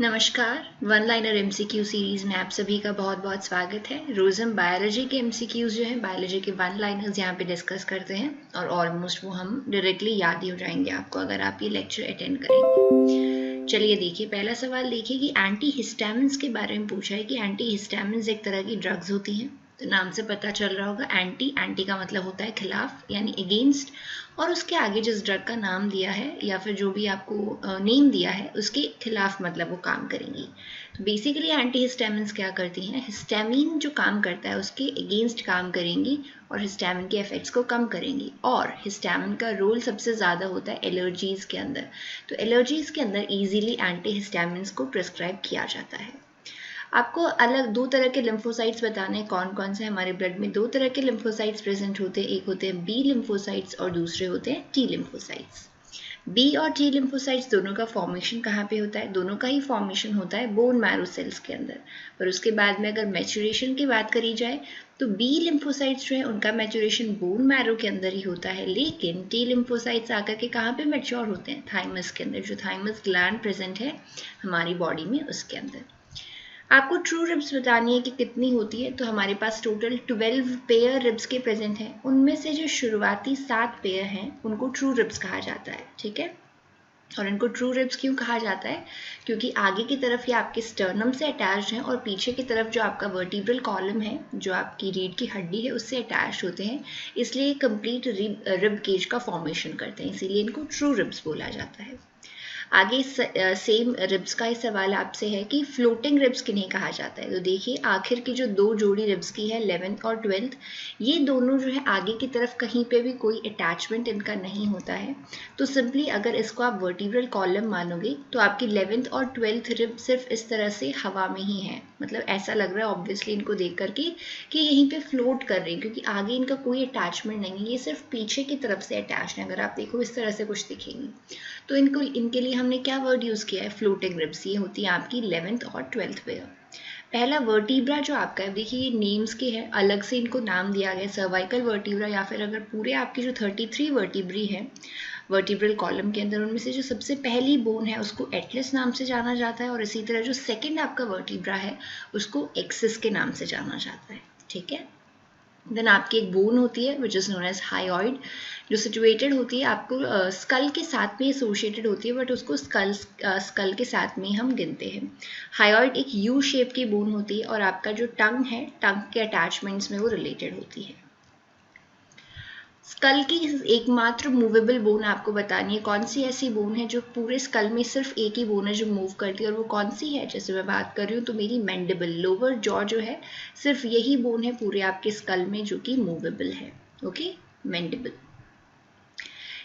नमस्कार, one liner MCQ series में आप सभी का बहुत बहुत स्वागत है। रोज हम बायोलॉजी के एमसीक्यूज जो हैं, बायोलॉजी के वन लाइनर्स यहाँ पे डिस्कस करते हैं और ऑलमोस्ट वो हम डायरेक्टली याद ही हो जाएंगे आपको अगर आप ये लेक्चर अटेंड करेंगे। चलिए देखिए, पहला सवाल देखिए कि एंटी हिस्टामिन्स के बारे में पूछा है कि एंटी हिस्टामिन्स एक तरह की ड्रग्स होती हैं। तो नाम से पता चल रहा होगा, एंटी का मतलब होता है खिलाफ यानी अगेंस्ट, और उसके आगे जिस ड्रग का नाम दिया है या फिर जो भी आपको नेम दिया है उसके खिलाफ मतलब वो काम करेंगी। तो बेसिकली एंटी हिस्टामिन्स क्या करती हैं, हिस्टामिन जो काम करता है उसके अगेंस्ट काम करेंगी और हिस्टामिन के इफेक्ट्स को कम करेंगी। और हिस्टामिन का रोल सबसे ज़्यादा होता है एलर्जीज़ के अंदर। तो एलर्जीज़ के अंदर ईजिली एंटी हिस्टामिन्स को प्रिस्क्राइब किया जाता है। आपको अलग दो तरह के लिम्फोसाइट्स बताने हैं कौन कौन से हमारे ब्लड में। दो तरह के लिम्फोसाइट्स प्रेजेंट होते हैं, एक होते हैं बी लिम्फोसाइट्स और दूसरे होते हैं टी लिम्फोसाइट्स। बी और टी लिम्फोसाइट्स दोनों का फॉर्मेशन कहाँ पे होता है? दोनों का ही फॉर्मेशन होता है बोन मैरो सेल्स के अंदर। पर उसके बाद में अगर मैच्योरेशन की बात करी जाए तो बी लिम्फोसाइट्स जो है उनका मैच्योरेशन बोन मैरो के अंदर ही होता है, लेकिन टी लिम्फोसाइट्स आकर के कहाँ पे मैच्योर होते हैं? थाइमस के अंदर, जो थाइमस ग्लैंड प्रेजेंट है हमारी बॉडी में उसके अंदर। आपको ट्रू रिब्स बतानी है कि कितनी होती है, तो हमारे पास टोटल 12 पेयर रिब्स के प्रेजेंट हैं। उनमें से जो शुरुआती 7 पेयर हैं उनको ट्रू रिब्स कहा जाता है, ठीक है। और इनको ट्रू रिब्स क्यों कहा जाता है? क्योंकि आगे की तरफ ये आपके स्टर्नम से अटैच्ड हैं और पीछे की तरफ जो आपका वर्टिब्रल कॉलम है, जो आपकी रीढ़ की हड्डी है, उससे अटैच होते हैं। इसलिए कंप्लीट रिब केज का फॉर्मेशन करते हैं, इसीलिए इनको ट्रू रिब्स बोला जाता है। आगे सेम रिब्स का ही सवाल आपसे है कि फ्लोटिंग रिब्स किन्हें कहा जाता है। तो देखिए, आखिर की जो दो जोड़ी रिब्स की है 11th और 12th, ये दोनों जो है आगे की तरफ कहीं पे भी कोई अटैचमेंट इनका नहीं होता है। तो सिंपली अगर इसको आप वर्टिब्रल कॉलम मानोगे तो आपकी 11th और 12th रिब सिर्फ इस तरह से हवा में ही है। मतलब ऐसा लग रहा है ऑब्वियसली इनको देख करके कि यहीं पे फ्लोट कर रही है, क्योंकि आगे इनका कोई अटैचमेंट नहीं है, ये सिर्फ पीछे की तरफ से अटैच है। अगर आप देखो इस तरह से कुछ दिखेंगी, तो इनके लिए हमने क्या वर्ड यूज़ किया है? Floating ribs. ये होती है आपकी 11th और 12th पेयर। पहला वर्टिब्रा जो आपका है, देखिए ये नेम्स के हैं, अलग से इनको नाम दिया गया, सर्वाइकल वर्टिब्रा, या फिर अगर पूरे आपकी जो 33 वर्टिब्री है वर्टिब्रल कॉलम के अंदर, उनमें से जो सबसे पहली बोन है उसको एटलस नाम से जाना जाता है, और इसी तरह जो सेकेंड आपका वर्टिब्रा है उसको एक्सिस के नाम से जाना जाता है, ठीक है। देन आपकी एक बोन होती है विच इज़ नोन एज हाइऑइड, जो सिचुएटेड होती है आपको स्कल के साथ में एसोसिएटेड होती है, बट उसको स्कल के साथ में हम गिनते हैं। हाइऑइड एक यू शेप की बोन होती है और आपका जो टंग है, टंग के अटैचमेंट्स में वो रिलेटेड होती है। स्कल की एकमात्र मूवेबल बोन आपको बतानी है, कौन सी ऐसी बोन है जो पूरे स्कल में सिर्फ एक ही बोन है जो मूव करती है, और वो कौन सी है? जैसे मैं बात कर रही हूँ तो मेरी मैंडिबल, लोअर जॉ जो है, सिर्फ यही बोन है पूरे आपके स्कल में जो कि मूवेबल है, okay, mandible.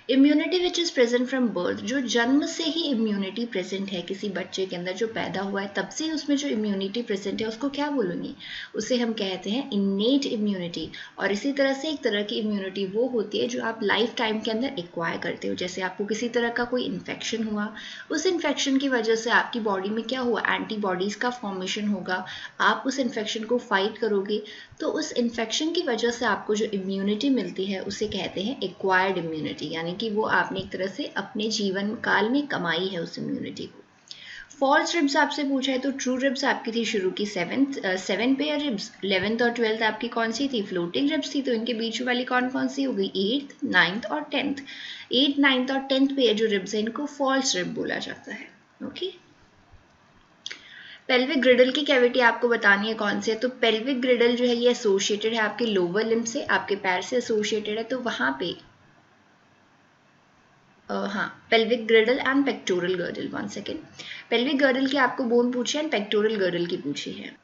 Immunity which is present from birth, जो जन्म से ही इम्यूनिटी प्रेजेंट है किसी बच्चे के अंदर, जो पैदा हुआ है तब से उसमें जो इम्यूनिटी प्रेजेंट है उसको क्या बोलूँगी? उसे हम कहते हैं इन्नेट इम्यूनिटी। और इसी तरह से एक तरह की इम्यूनिटी वो होती है जो आप लाइफ टाइम के अंदर एक्वायर करते हो। जैसे आपको किसी तरह का कोई इन्फेक्शन हुआ, उस इन्फेक्शन की वजह से आपकी बॉडी में क्या हुआ? एंटीबॉडीज़ का फॉर्मेशन होगा, आप उस इन्फेक्शन को फाइट करोगे, तो उस इन्फेक्शन की वजह से आपको जो इम्यूनिटी मिलती है उसे कहते हैं एक्वायर्ड इम्यूनिटी, यानी कि वो आपने एक तरह से अपने जीवन काल में कमाई है उस इम्यूनिटी को। फॉल्स रिब्स आपसे पूछा है, तो ट्रू रिब्स आपकी थी शुरू की 7 पेयर रिब्स, 11th और 12th आपकी कौन सी थी? फ्लोटिंग रिब्स थी। तो इनके बीच वाली कौन कौन सी हो गई? 8th, 9th और 10th। 8th, 9th और 10th पेयर जो रिब्स है इनको फॉल्स रिब बोला जाता है, ओके। पेल्विक ग्रिडल की कैविटी आपको बतानी है कौन सी है, तो पेल्विक ग्रिडल जो है ये एसोसिएटेड है आपके लोअर लिम्ब से, आपके पैर से एसोसिएटेड है, तो वहां पे हाँ, pelvic ग्रिडल and pectoral girdle. 1 second, pelvic girdle की आपको बोन पूछी है एंड पेक्टोरल गर्डल की पूछी है।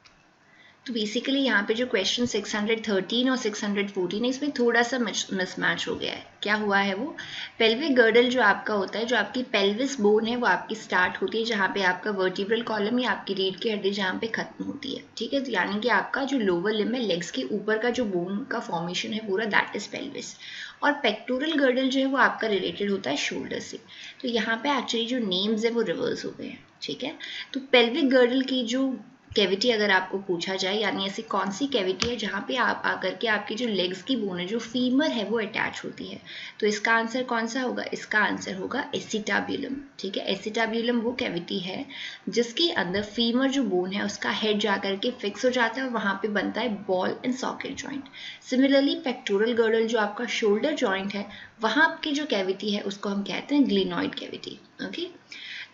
तो बेसिकली यहाँ पे जो क्वेश्चन 613 और 614 है, इसमें थोड़ा सा मिसमैच हो गया है। क्या हुआ है वो? पेल्विक गर्डल जो आपका होता है, जो आपकी पेल्विस बोन है, वो आपकी स्टार्ट होती है जहाँ पे आपका वर्टिब्रल कॉलम या आपकी रीढ़ की हड्डी जहाँ पे खत्म होती है, ठीक है। तो यानी कि आपका जो लोअर लिम्ब है, लेग्स के ऊपर का जो बोन का फॉर्मेशन है पूरा, दैट इज पेल्विस। और पेक्टोरल गर्डल जो है वो आपका रिलेटेड होता है शोल्डर से। तो यहाँ पे एक्चुअली जो नेम्स है वो रिवर्स हो गए हैं, ठीक है। तो पेल्विक गर्डल की जो कैविटी अगर आपको पूछा जाए, यानी ऐसी कौन सी कैविटी है जहाँ पे आप आकर के आपकी जो लेग्स की बोन है, जो फीमर है, वो अटैच होती है, तो इसका आंसर कौन सा होगा? इसका आंसर होगा एसिटाब्यूलम। ठीक है, एसिटाब्यूलम वो कैविटी है जिसके अंदर फीमर जो बोन है उसका हेड जाकर के फिक्स हो जाता है और वहाँ पे बनता है ball and socket joint. Similarly pectoral girdle जो आपका शोल्डर जॉइंट है, वहाँ की जो कैविटी है उसको हम कहते हैं glenoid cavity. Okay,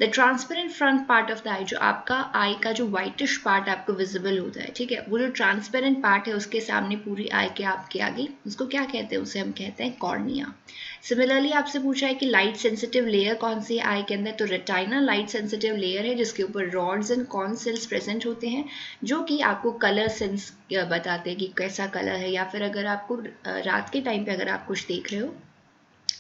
the transparent front part of the eye, जो आपका आई का जो व्हाइटिश पार्ट आपको विजिबल होता है, ठीक है, वो जो ट्रांसपेरेंट पार्ट है उसके सामने पूरी आई के आपके आगे, उसको क्या कहते हैं? उसे हम कहते हैं कॉर्निया। सिमिलरली आपसे पूछा है कि लाइट सेंसिटिव लेयर कौन सी है आई के अंदर, तो रेटाइना लाइट सेंसिटिव लेयर है जिसके ऊपर rods and cone cells present होते हैं जो कि आपको कलर सेंस बताते हैं कि कैसा कलर है, या फिर अगर आपको रात के टाइम पे अगर आप कुछ देख रहे हो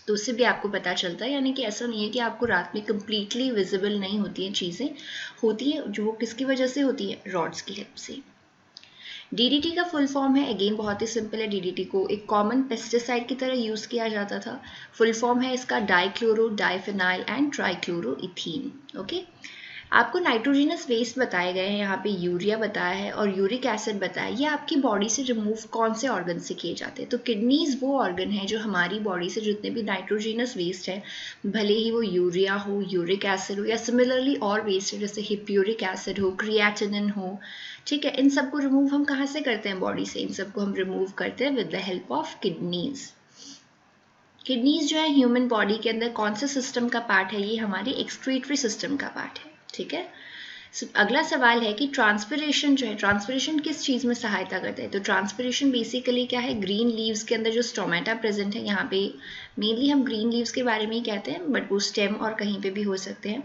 तो उससे भी आपको पता चलता है। यानी कि ऐसा नहीं है कि आपको रात में कंप्लीटली विजिबल नहीं होती हैं चीज़ें, होती है, जो वो किसकी वजह से होती है? रॉड्स की हेल्प से। डीडीटी का फुल फॉर्म है, अगेन बहुत ही सिंपल है, डीडीटी को एक कॉमन पेस्टिसाइड की तरह यूज़ किया जाता था। फुल फॉर्म है इसका डाइक्लोरो डाइफेनाइल एंड ट्राइक्लोरोइथीन। ओके, आपको नाइट्रोजिनस वेस्ट बताए गए हैं, यहाँ पे यूरिया बताया है और यूरिक एसिड बताया है। ये आपकी बॉडी से रिमूव कौन से ऑर्गन से किए जाते हैं? तो किडनीज वो ऑर्गन है जो हमारी बॉडी से जितने भी नाइट्रोजिनस वेस्ट है, भले ही वो यूरिया हो, यूरिक एसिड हो, या सिमिलरली और वेस्ट है जैसे हिप्यूरिक एसिड हो, क्रिएटिनिन हो, ठीक है, इन सबको रिमूव हम कहाँ से करते हैं? बॉडी से। इन सबको हम रिमूव करते हैं with the help of kidneys. Kidneys जो है ह्यूमन बॉडी के अंदर कौन से सिस्टम का पार्ट है? ये हमारे एक्सक्रीटरी सिस्टम का पार्ट है। ठीक है, अगला सवाल है कि ट्रांसपिरेशन जो है, ट्रांसपिरेशन किस चीज़ में सहायता करता है? तो ट्रांसपिरेशन बेसिकली क्या है? ग्रीन लीव्स के अंदर जो स्टोमेटा प्रेजेंट है, यहाँ पे मेनली हम ग्रीन लीव्स के बारे में ही कहते हैं, बट वो स्टेम और कहीं पे भी हो सकते हैं।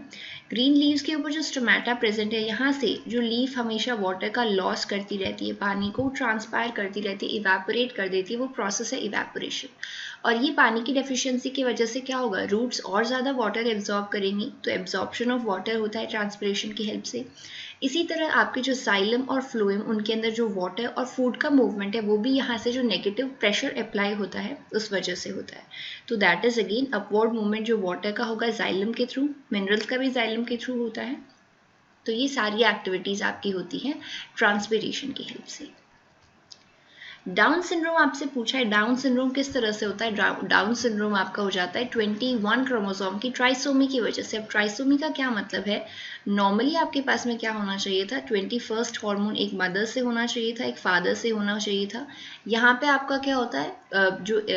ग्रीन लीव्स के ऊपर जो स्टोमेटा प्रेजेंट है, यहाँ से जो लीफ हमेशा वाटर का लॉस करती रहती है, पानी को ट्रांसपायर करती रहती है, इवेपोरेट कर देती है, वो प्रोसेस है इवेपोरेशन। और ये पानी की डेफिशिएंसी की वजह से क्या होगा? रूट्स और ज़्यादा वाटर एब्जॉर्ब करेंगी, तो एब्जॉर्प्शन ऑफ वाटर होता है ट्रांसपिरेशन की हेल्प से। इसी तरह आपके जो साइलम और फ्लोएम, उनके अंदर जो वाटर और फूड का मूवमेंट है, वो भी यहाँ से जो नेगेटिव प्रेशर अप्लाई होता है उस वजह से होता है। तो that is again upward movement जो वाटर का होगा जाइलम के थ्रू, मिनरल्स का भी जाइलम के थ्रू होता है। तो ये सारी एक्टिविटीज़ आपकी होती हैं ट्रांसपिरेशन की हेल्प से। डाउन सिंड्रोम आपसे पूछा है, डाउन सिंड्रोम किस तरह से होता है? डाउन सिंड्रोम आपका हो जाता है 21 क्रोमोसोम की ट्राइसोमी की वजह से। अब ट्राइसोमी का क्या मतलब है? नॉर्मली आपके पास में क्या होना चाहिए था? 21st हार्मोन एक मदर से होना चाहिए था, एक फादर से होना चाहिए था। यहाँ पे आपका क्या होता है?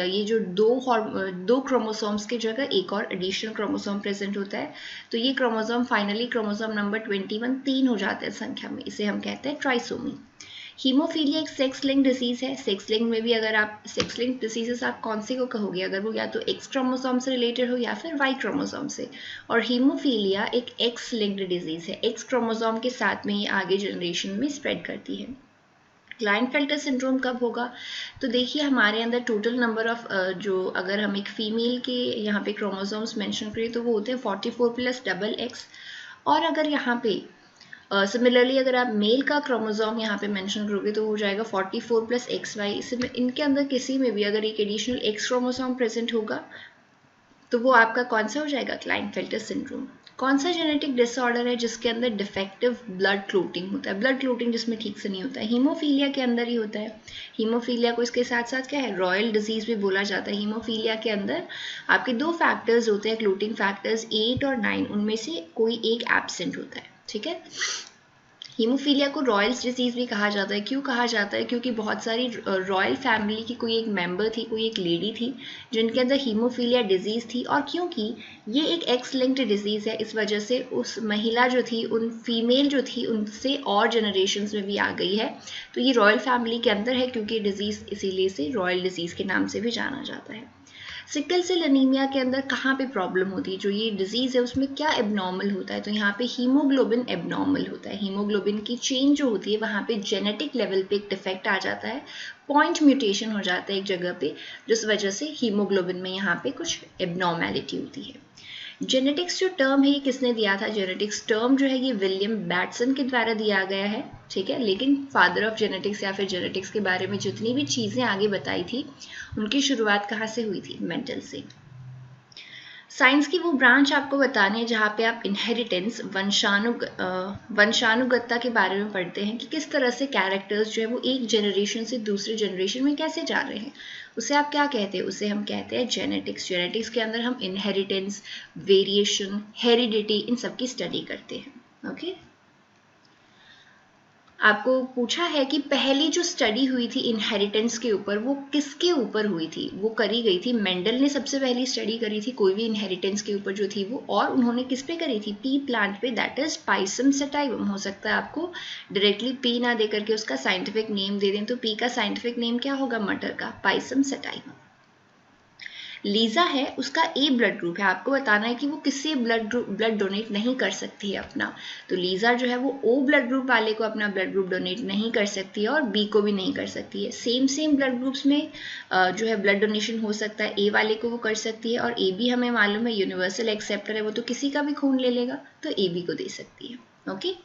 ये जो दो क्रोमोसोम्स की जगह एक और एडिशनल क्रोमोसोम प्रेजेंट होता है, तो ये क्रोमोसोम फाइनली क्रोमोसोम नंबर 21 3 हो जाते हैं संख्या में, इसे हम कहते हैं ट्राइसोमी। हीमोफीलिया एक सेक्स लिंक डिजीज है। सेक्स लिंक में भी अगर आप सेक्स लिंक डिजीजेस आप कौन सी को कहोगे? अगर वो या तो एक्स क्रोमोसोम से रिलेटेड हो या फिर वाई क्रोमोसोम से। और हीमोफीलिया एक एक्स लिंक्ड डिजीज है, एक्स क्रोमोसोम के साथ में ये आगे जनरेशन में स्प्रेड करती है। क्लाइनफेल्टर सिंड्रोम कब होगा? तो देखिए हमारे अंदर टोटल नंबर ऑफ जो अगर हम एक फीमेल के यहाँ पे क्रोमोसोम्स मेंशन करें तो वो होते हैं 44 + XX। और अगर यहाँ पे सिमिलरली अगर आप मेल का क्रोमोसोम यहाँ पे मेंशन करोगे तो हो जाएगा 44 + XY। इसमें इनके अंदर किसी में भी अगर एक एडिशनल एक्स क्रोमोसोम प्रेजेंट होगा तो वो आपका कौन सा हो जाएगा? Klinefelter syndrome. कौन सा जेनेटिक डिसऑर्डर है जिसके अंदर डिफेक्टिव ब्लड क्लोटिंग होता है? ब्लड क्लोटिंग जिसमें ठीक से नहीं होता है, हीमोफीलिया के अंदर ही होता है। हीमोफीलिया को इसके साथ साथ क्या है? रॉयल डिजीज भी बोला जाता है। हीमोफीलिया के अंदर आपके 2 फैक्टर्स होते हैं क्लोटिंग फैक्टर्स 8 और 9, उनमें से कोई एक एब्सेंट होता है। ठीक है, हीमोफीलिया को रॉयल्स डिजीज भी कहा जाता है। क्यों कहा जाता है? क्योंकि बहुत सारी रॉयल फैमिली की कोई एक मेंबर थी, कोई एक लेडी थी जिनके अंदर हीमोफीलिया डिजीज थी, और क्योंकि ये एक एक्स लिंक्ड डिजीज है इस वजह से उस महिला जो थी, उन फीमेल जो थी, उनसे और जनरेशन्स में भी आ गई है। तो ये रॉयल फैमिली के अंदर है क्योंकि डिजीज इसीलिए इसे रॉयल डिजीज के नाम से भी जाना जाता है। सिकल सेल एनीमिया के अंदर कहाँ पे प्रॉब्लम होती है? जो ये डिजीज़ है उसमें क्या एबनॉर्मल होता है? तो यहाँ पे हीमोग्लोबिन एबनॉर्मल होता है। हीमोग्लोबिन की चेंज जो होती है वहाँ पे जेनेटिक लेवल पे एक डिफेक्ट आ जाता है, पॉइंट म्यूटेशन हो जाता है एक जगह पे, जिस वजह से हीमोग्लोबिन में यहाँ पे कुछ एबनॉर्मेलिटी होती है। जेनेटिक्स जो टर्म है ये किसने दिया था? जेनेटिक्स टर्म जो है ये विलियम बैटसन के द्वारा दिया गया है। ठीक है, लेकिन फादर ऑफ जेनेटिक्स या फिर जेनेटिक्स के बारे में जितनी भी चीज़ें आगे बताई थी उनकी शुरुआत कहाँ से हुई थी? मेंडल से। साइंस की वो ब्रांच आपको बतानी है जहाँ पे आप इनहेरिटेंस वंशानुगतता के बारे में पढ़ते हैं कि किस तरह से कैरेक्टर्स जो है वो एक जनरेशन से दूसरे जनरेशन में कैसे जा रहे हैं। उसे आप क्या कहते हैं? उसे हम कहते हैं जेनेटिक्स। जेनेटिक्स के अंदर हम इनहेरिटेंस, वेरिएशन, हेरिडिटी इन सब की स्टडी करते हैं। ओके, आपको पूछा है कि पहली जो स्टडी हुई थी इनहेरिटेंस के ऊपर वो किसके ऊपर हुई थी? वो करी गई थी मेंडल ने सबसे पहली स्टडी करी थी कोई भी इनहेरिटेंस के ऊपर जो थी वो, और उन्होंने किस पे करी थी? पी प्लांट पे, दैट इज पाइसम सेटाइवम। हो सकता है आपको डायरेक्टली पी ना दे करके उसका साइंटिफिक नेम दे दें, तो पी का साइंटिफिक नेम क्या होगा मटर का? Pisum sativum. लीजा है, उसका ए ब्लड ग्रुप है, आपको बताना है कि वो किससे ब्लड डोनेट नहीं कर सकती है अपना। तो लीजा जो है वो ओ ब्लड ग्रुप वाले को अपना ब्लड ग्रुप डोनेट नहीं कर सकती है और बी को भी नहीं कर सकती है। सेम ब्लड ग्रुप्स में जो है ब्लड डोनेशन हो सकता है, ए वाले को वो कर सकती है, और ए बी हमें मालूम है यूनिवर्सल एक्सेप्टर है, वो तो किसी का भी खून ले लेगा, तो ए बी को दे सकती है। ओके,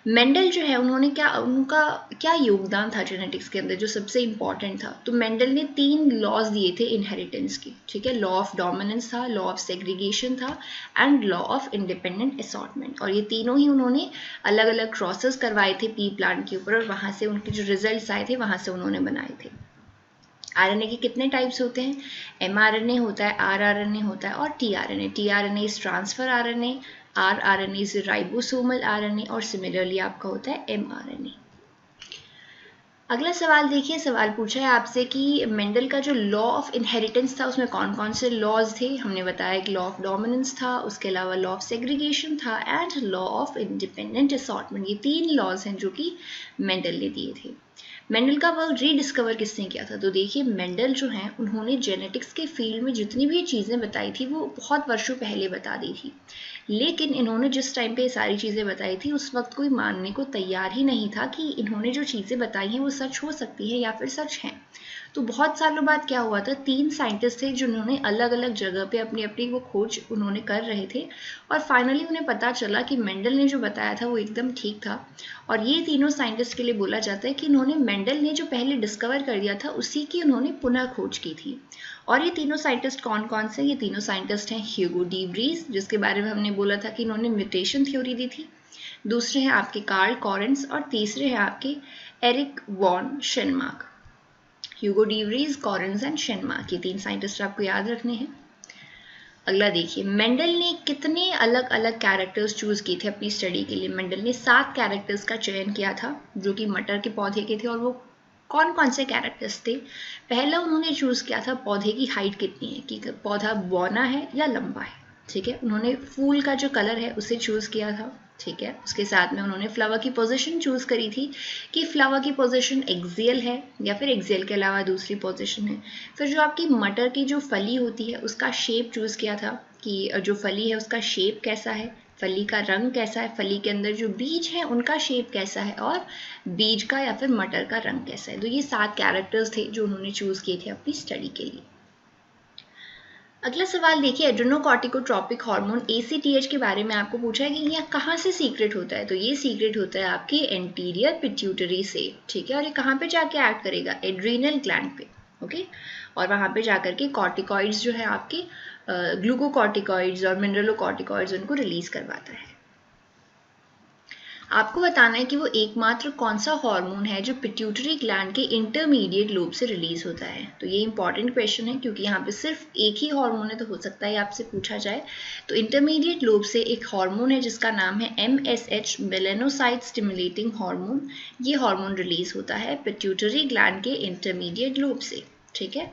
मेंडल जो है उनका क्या योगदान था जेनेटिक्स के अंदर जो सबसे इंपॉर्टेंट था? तो मेंडल ने 3 लॉज दिए थे इनहेरिटेंस के, ठीक है। लॉ ऑफ डोमिनेंस था, लॉ ऑफ सेग्रीगेशन था and law of independent assortment. और ये तीनों ही उन्होंने अलग अलग क्रॉसेस करवाए थे पी प्लांट के ऊपर, और वहां से उनके जो रिजल्ट्स आए थे वहां से उन्होंने बनाए थे। आरएनए के कितने टाइप्स होते हैं? एमआरएनए होता है, आरआरएनए होता है और tRNA. TRNA is transfer RNA, rRNA is ribosomal RNA, और सिमिलरली आपका होता है एमआरएनए। अगला सवाल देखिए, सवाल पूछा है आपसे कि मेंडल का जो लॉ ऑफ इनहेरिटेंस था उसमें कौन कौन से लॉज थे? हमने बताया कि लॉ ऑफ डोमिनेंस था, उसके अलावा लॉ ऑफ सेग्रीगेशन था and law of independent assortment. ये 3 लॉज हैं जो कि मेंडल ने दिए थे। मेंडल का वर्क रीडिस्कवर किसने किया था? तो देखिए मेंडल जो हैं उन्होंने जेनेटिक्स के फील्ड में जितनी भी चीज़ें बताई थी वो बहुत वर्षों पहले बता दी थी, लेकिन इन्होंने जिस टाइम पे ये सारी चीज़ें बताई थी उस वक्त कोई मानने को तैयार ही नहीं था कि इन्होंने जो चीज़ें बताई हैं वो सच हो सकती है या फिर सच हैं। तो बहुत सालों बाद क्या हुआ था, 3 साइंटिस्ट थे जिन्होंने अलग अलग जगह पे अपनी अपनी वो खोज उन्होंने कर रहे थे, और फाइनली उन्हें पता चला कि मेंडल ने जो बताया था वो एकदम ठीक था। और ये तीनों साइंटिस्ट के लिए बोला जाता है कि इन्होंने मेंडल ने जो पहले डिस्कवर कर दिया था उसी की उन्होंने पुनः खोज की थी। और ये तीनों साइंटिस्ट कौन कौन से? ये तीनों साइंटिस्ट हैं ह्यूगो डी व्रीज, जिसके बारे में हमने बोला था कि इन्होंने म्यूटेशन थ्योरी दी थी। दूसरे हैं आपके कार्ल कॉरेंस, और तीसरे हैं आपके Eric von Tschermak. Hugo de Vries, Correns and Tschermak, ये 3 साइंटिस्ट आपको याद रखने हैं। अगला देखिए, मेंडल ने कितने अलग अलग कैरेक्टर्स चूज किए थे अपनी स्टडी के लिए? मेंडल ने 7 कैरेक्टर्स का चयन किया था जो कि मटर के पौधे के थे, और वो कौन कौन से कैरेक्टर्स थे? पहला उन्होंने चूज किया था पौधे की हाइट कितनी है, कि पौधा बौना है या लंबा है, ठीक है। उन्होंने फूल का जो कलर है उसे चूज किया था, ठीक है। उसके साथ में उन्होंने फ्लावर की पोजीशन चूज करी थी कि फ्लावर की पोजीशन एक्सियल है या फिर एक्सियल के अलावा दूसरी पोजीशन है। फिर जो आपकी मटर की जो फली होती है उसका शेप चूज किया था कि जो फली है उसका शेप कैसा है, फली का रंग कैसा है, फली के अंदर जो बीज है उनका शेप कैसा है, और बीज का या फिर मटर का रंग कैसा है। तो ये 7 कैरेक्टर्स थे जो उन्होंने चूज किए थे अपनी स्टडी के लिए। अगला सवाल देखिए, एड्रेनोकॉर्टिकोट्रोपिक हार्मोन ACTH के बारे में आपको पूछा है कि यह कहाँ से सीक्रेट होता है? तो ये सीक्रेट होता है आपकी एंटीरियर पिट्यूटरी से, ठीक है। और ये कहाँ पे जाके एक्ट करेगा? एड्रीनल ग्लैंड पे, ओके। और वहाँ पे जाकर के कॉर्टिकॉइड्स जो है आपके ग्लूकोकॉर्टिकॉइड्स और मिनरलोकॉर्टिकॉइड्स उनको रिलीज करवाता है। आपको बताना है कि वो एकमात्र कौन सा हार्मोन है जो पिट्यूटरी ग्लैंड के इंटरमीडिएट लोब से रिलीज होता है। तो ये इंपॉर्टेंट क्वेश्चन है क्योंकि यहाँ पे सिर्फ एक ही हार्मोन है, तो हो सकता है आपसे पूछा जाए। तो इंटरमीडिएट लोब से एक हार्मोन है जिसका नाम है MSH, मेलेनोसाइट स्टिमुलेटिंग हार्मोन। ये हार्मोन रिलीज होता है पिट्यूटरी ग्लैंड के इंटरमीडिएट लोब से, ठीक है।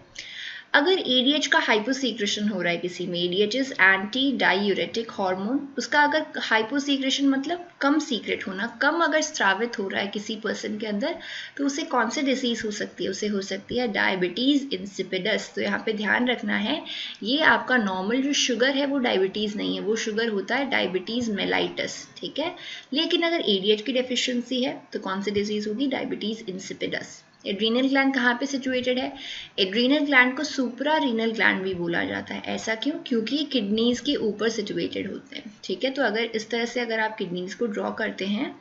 अगर ADH का हाइपोसीक्रेशन हो रहा है किसी में, ADH is anti diuretic hormone, उसका अगर हाइपोसीक्रेशन मतलब कम सीक्रेट होना, कम अगर स्रावित हो रहा है किसी पर्सन के अंदर, तो उसे कौन सी डिसीज हो सकती है? उसे हो सकती है डायबिटीज इंसिपिडस। तो यहाँ पे ध्यान रखना है, ये आपका नॉर्मल जो शुगर है वो डायबिटीज नहीं है, वो शुगर होता है डायबिटीज मेलाइटस, ठीक है। लेकिन अगर ADH की डेफिशिएंसी है तो कौन सी डिजीज होगी? Diabetes insipidus. एड्रीनल ग्लैंड कहाँ पे सिचुएटेड है? एड्रीनल ग्लैंड को सुप्रा रीनल ग्लैंड भी बोला जाता है। ऐसा क्यों? क्योंकि ये किडनीज के ऊपर सिचुएटेड होते हैं, ठीक है। तो अगर इस तरह से अगर आप किडनीज को ड्रॉ करते हैं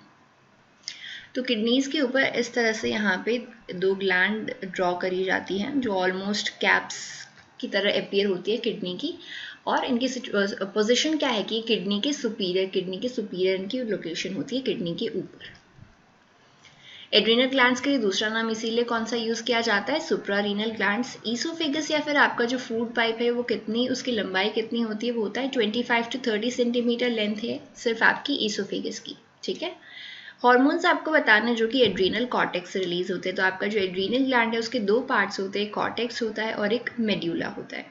तो किडनीज के ऊपर इस तरह से यहाँ पे 2 ग्लैंड ड्रॉ करी जाती हैं जो ऑलमोस्ट कैप्स की तरह अपीयर होती है किडनी की, और इनकी पोजीशन क्या है कि किडनी के सुपीरियर इनकी लोकेशन होती है किडनी के ऊपर। एड्रीनल ग्लैंड्स के लिए दूसरा नाम इसीलिए कौन सा यूज किया जाता है, सुप्रारीनल ग्लैंड्स। ईसोफेगस या फिर आपका जो फूड पाइप है वो कितनी, उसकी लंबाई कितनी होती है, वो होता है 25 to 30 सेंटीमीटर लेंथ है सिर्फ आपकी ईसोफेगस की, ठीक है। हॉर्मोन्स आपको बताने जो कि एड्रीनल कॉर्टेक्स से रिलीज होते हैं। तो आपका जो एड्रीनल ग्लैंड है उसके दो पार्ट्स होते हैं, कॉर्टेक्स होता है और एक मेड्यूला होता है,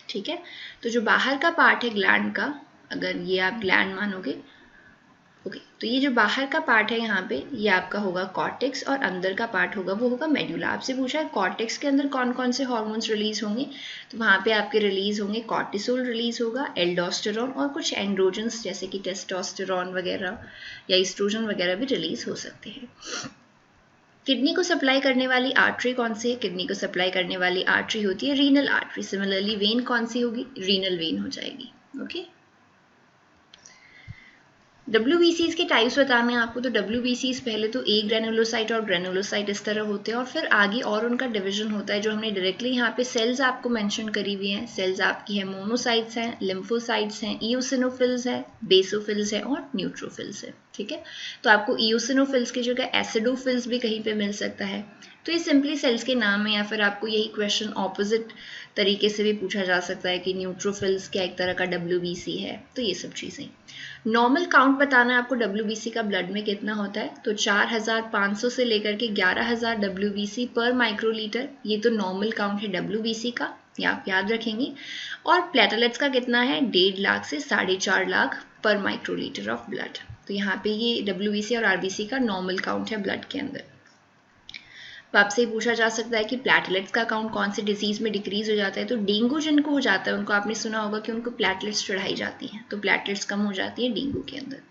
ठीक है। तो जो बाहर का पार्ट है ग्लैंड का, अगर ये आप ग्लैंड मानोगे, ओके, तो ये जो बाहर का पार्ट है यहाँ पे ये आपका होगा कॉर्टेक्स और अंदर का पार्ट होगा वो होगा मेड्यूला। आपसे पूछा है कॉर्टेक्स के अंदर कौन कौन से हार्मोन्स रिलीज होंगे, तो वहाँ पे आपके रिलीज होंगे कॉर्टिसोल रिलीज होगा, एल्डोस्टेरॉन और कुछ एंड्रोजन्स जैसे कि टेस्टोस्टेरॉन वगैरह या ईस्ट्रोजन वगैरह भी रिलीज हो सकते हैं। किडनी को सप्लाई करने वाली आर्टरी कौन सी है, किडनी को सप्लाई करने वाली आर्टरी होती है रीनल आर्टरी। सिमिलरली वेन कौन सी होगी, रीनल वेन हो जाएगी, ओके। WBCs के टाइप्स बताने हैं आपको, तो WBCs पहले तो ए ग्रेनुलोसाइट और ग्रेनुलोसाइट इस तरह होते हैं और फिर आगे और उनका डिवीजन होता है जो हमने डायरेक्टली यहाँ पे सेल्स आपको मेंशन करी हुई हैं। सेल्स आपकी है मोनोसाइट्स हैं, लिम्फोसाइट्स हैं, इओसिनोफिल्स हैं, बेसोफिल्स हैं और न्यूट्रोफिल्स हैं, ठीक है। तो आपको इओसिनोफिल्स की जगह एसिडोफिल्स भी कहीं पे मिल सकता है। तो ये सिंपली सेल्स के नाम है, या फिर आपको यही क्वेश्चन ऑपोजिट तरीके से भी पूछा जा सकता है कि न्यूट्रोफिल्स क्या एक तरह का WBC है। तो ये सब चीज़ें। नॉर्मल काउंट बताना है आपको WBC का ब्लड में कितना होता है, तो 4500 से लेकर के 11000 WBC पर माइक्रोलीटर, ये तो नॉर्मल काउंट है WBC का, ये आप याद रखेंगे। और प्लेटलेट्स का कितना है, 1.5 लाख से 4.5 लाख पर माइक्रोलीटर ऑफ ब्लड। तो यहाँ पे ये WBC और RBC का नॉर्मल काउंट है ब्लड के अंदर। तो आपसे पूछा जा सकता है कि प्लेटलेट्स का काउंट कौन से डिजीज में डिक्रीज हो जाता है, तो डेंगू जिनको हो जाता है उनको आपने सुना होगा कि उनको प्लेटलेट्स चढ़ाई जाती हैं, तो प्लेटलेट्स कम हो जाती है डेंगू के अंदर।